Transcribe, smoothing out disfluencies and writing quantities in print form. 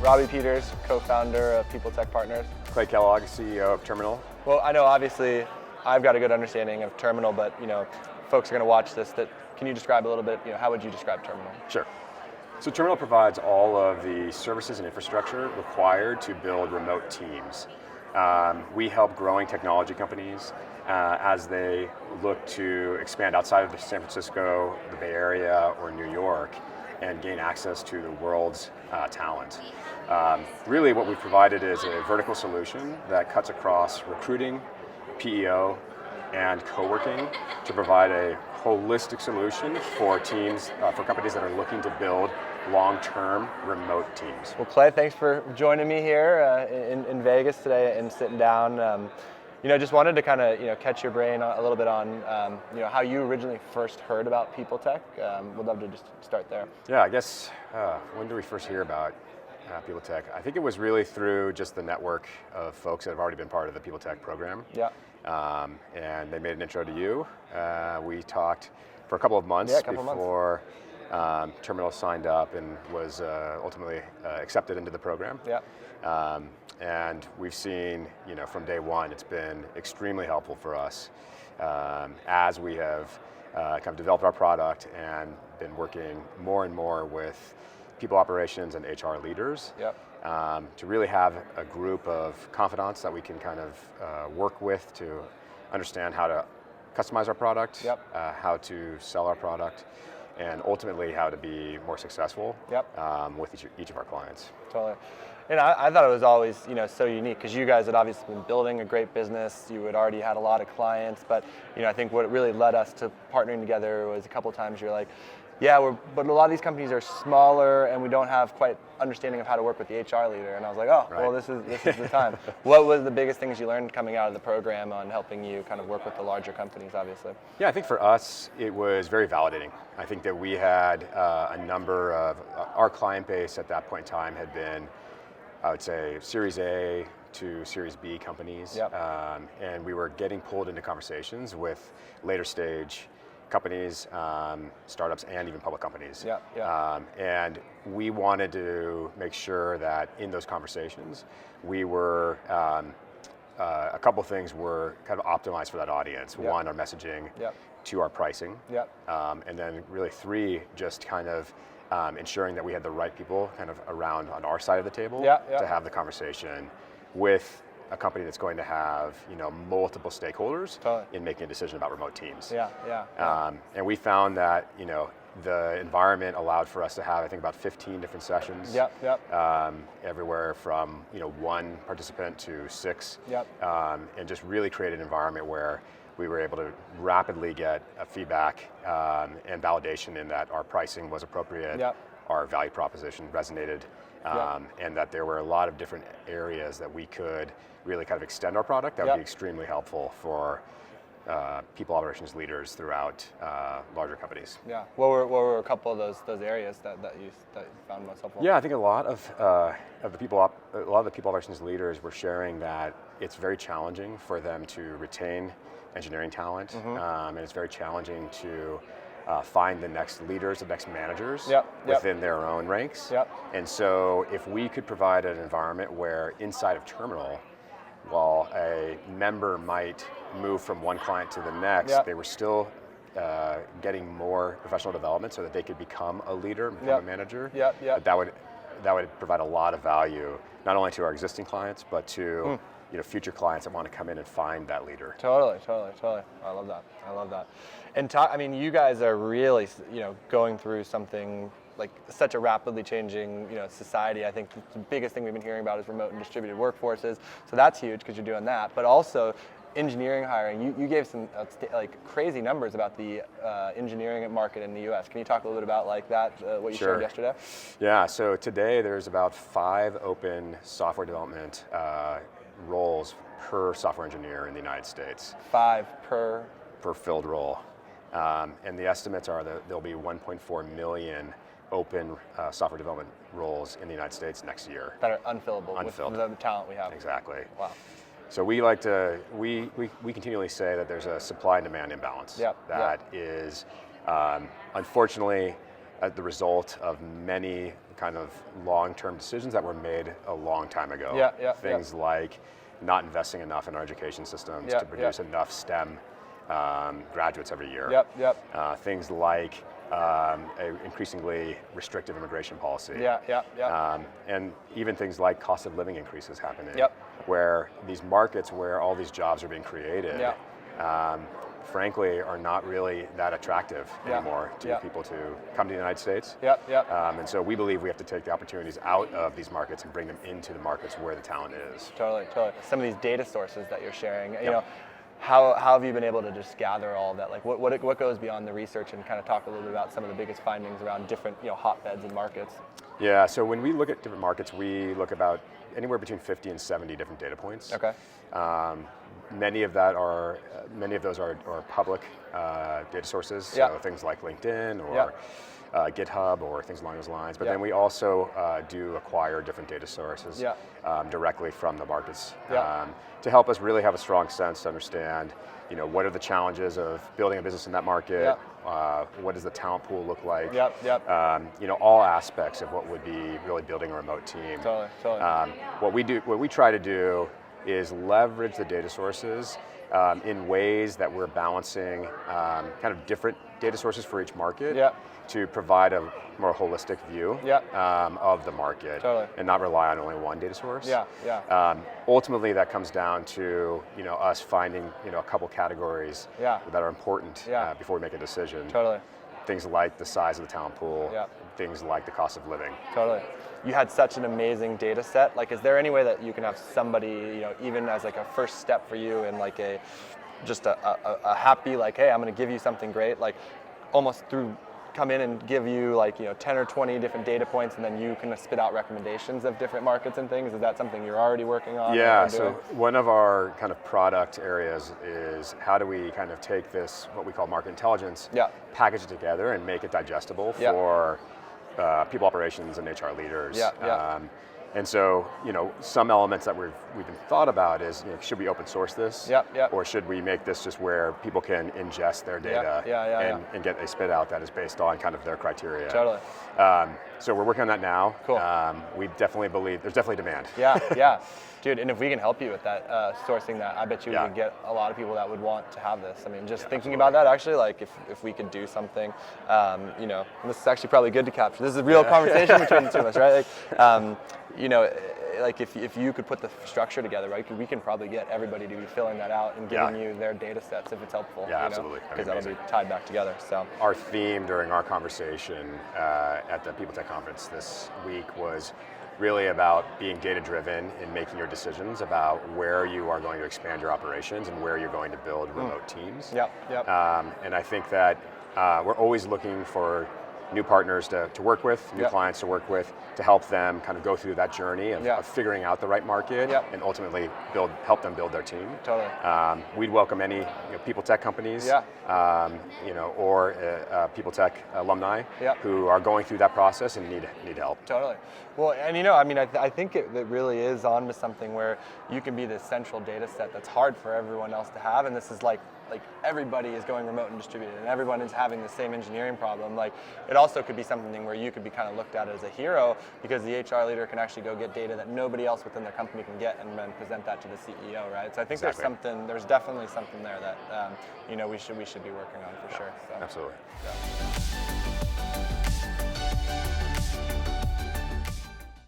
Robby Peters, co-founder of PeopleTech Partners. Kellogg, CEO of Terminal. Well, I know obviously I've got a good understanding of Terminal, but folks are going to watch this. Can you describe a little bit? How would you describe Terminal? Sure. So Terminal provides all of the services and infrastructure required to build remote teams. We help growing technology companies as they look to expand outside of San Francisco, the Bay Area, or New York, and gain access to the world's talent. Really what we've provided is a vertical solution that cuts across recruiting, PEO, and co-working to provide a holistic solution for teams, for companies that are looking to build long-term remote teams. Well, Clay, thanks for joining me here in Vegas today and sitting down. Just wanted to kind of catch your brain a little bit on how you originally first heard about PeopleTech. Would love to just start there. Yeah, I guess when did we first hear about PeopleTech? I think it was really through just the network of folks that have already been part of the PeopleTech program. Yeah. And they made an intro to you. We talked for a couple of months before Terminal signed up and was ultimately accepted into the program. Yeah. And we've seen, from day one, it's been extremely helpful for us as we have kind of developed our product and been working more and more with people operations and HR leaders. Yep. To really have a group of confidants that we can kind of work with to understand how to customize our product, yep. How to sell our product, and ultimately how to be more successful, yep. With each of our clients. Totally. And I thought it was always so unique because you guys had obviously been building a great business. You had already had a lot of clients, but I think what really led us to partnering together was a couple of times you're like, yeah, but a lot of these companies are smaller and we don't have quite understanding of how to work with the HR leader. And I was like, oh, right. Well, this is the time. What was the biggest things you learned coming out of the program on helping you kind of work with the larger companies, obviously? Yeah, I think for us, it was very validating. I think that we had a number of, our client base at that point in time had been, I would say, Series A to Series B companies. Yep. And we were getting pulled into conversations with later stage companies, startups, and even public companies. Yeah, yeah. And we wanted to make sure that in those conversations, we were, a couple things were kind of optimized for that audience. Yep. One, our messaging, yep. Two, our pricing. Yep. And then really three, just kind of ensuring that we had the right people kind of around on our side of the table to have the conversation with a company that's going to have multiple stakeholders in making a decision about remote teams. Yeah, yeah. And we found that the environment allowed for us to have, I think, about 15 different sessions. Yep, yep. Everywhere from one participant to 6. Yep. And just really create an environment where we were able to rapidly get feedback and validation in that our pricing was appropriate, yep. Our value proposition resonated, and that there were a lot of different areas that we could really kind of extend our product that would be extremely helpful for people operations leaders throughout larger companies. Yeah. What were a couple of those areas that you found most helpful? Yeah, I think a lot of the people operations leaders were sharing that it's very challenging for them to retain engineering talent, and it's very challenging to find the next leaders, the next managers within their own ranks. Yep. And so if we could provide an environment where inside of Terminal, while a member might move from one client to the next, they were still getting more professional development so that they could become a leader, become a manager. That would provide a lot of value, not only to our existing clients, but to future clients that want to come in and find that leader. Totally. I love that. And you guys are really, going through something like such a rapidly changing, society. I think the biggest thing we've been hearing about is remote and distributed workforces. So that's huge because you're doing that. But also engineering hiring. You gave some crazy numbers about the engineering market in the U.S. Can you talk a little bit about that? What you showed yesterday? Yeah. So today there's about 5 open software development roles per software engineer in the United States. 5 per filled role. And the estimates are that there'll be 1.4 million open software development roles in the United States next year. That are unfillable with the talent we have. Exactly. Wow. So we continually say that there's a supply and demand imbalance. That is, unfortunately, the result of many kind of long-term decisions that were made a long time ago. Things like not investing enough in our education systems to produce enough STEM graduates every year. Things like an increasingly restrictive immigration policy. And even things like cost of living increases happening, where these markets where all these jobs are being created, frankly, are not really that attractive anymore to people to come to the United States. And so we believe we have to take the opportunities out of these markets and bring them into the markets where the talent is. Totally. Some of these data sources that you're sharing, you know, how have you been able to just gather all that? Like, what goes beyond the research, and kind of talk a little bit about some of the biggest findings around different, you know, hotbeds and markets? Yeah. So when we look at different markets, we look about anywhere between 50 and 70 different data points. Okay. Many of those are public data sources. So things like LinkedIn or GitHub or things along those lines. But then we also do acquire different data sources directly from the markets to help us really have a strong sense to understand, you know, what are the challenges of building a business in that market. What does the talent pool look like? You know, all aspects of what would be really building a remote team. What we try to do is leverage the data sources in ways that we're balancing kind of different data sources for each market to provide a more holistic view of the market and not rely on only one data source. Ultimately, that comes down to, you know, us finding, you know, a couple categories that are important before we make a decision. Things like the size of the talent pool, things like the cost of living. You had such an amazing data set. Like, is there any way that you can have somebody, you know, even as like a first step for you in like a happy, like, hey, I'm going to give you something great, like almost come in and give you like, you know, 10 or 20 different data points, and then you can spit out recommendations of different markets and things? Is that something you're already working on? So one of our kind of product areas is how do we kind of take this, what we call market intelligence, package it together and make it digestible for people operations and HR leaders. And so, you know, some elements that we've been thought about is, you know, should we open source this? Or should we make this just where people can ingest their data and get a spit out that is based on kind of their criteria? So we're working on that now. We definitely believe there's definitely demand. Dude, and if we can help you with that, sourcing that, I bet you we could get a lot of people that would want to have this. I mean, just thinking about that, actually, like if we could do something, you know, and this is actually probably good to capture. This is a real conversation between the two of us, right? Like, you know, like if you could put the structure together, right, we can probably get everybody to be filling that out and giving you their data sets if it's helpful. Absolutely. Because that'll be tied back together. So our theme during our conversation at the PeopleTech conference this week was really about being data-driven in making your decisions about where you are going to expand your operations and where you're going to build remote teams. And I think that we're always looking for new partners to work with, new clients to work with, to help them kind of go through that journey of figuring out the right market and ultimately help them build their team. We'd welcome any, you know, PeopleTech companies, you know, or PeopleTech alumni who are going through that process and need help. Well, and you know, I mean, I think it really is on to something where you can be this central data set that's hard for everyone else to have, and this is like everybody is going remote and distributed, and everyone is having the same engineering problem. Like, it also could be something where you could be kind of looked at as a hero because the HR leader can actually go get data that nobody else within their company can get and then present that to the CEO, right? So I think there's definitely something there that you know, we should be working on for sure. So. Absolutely.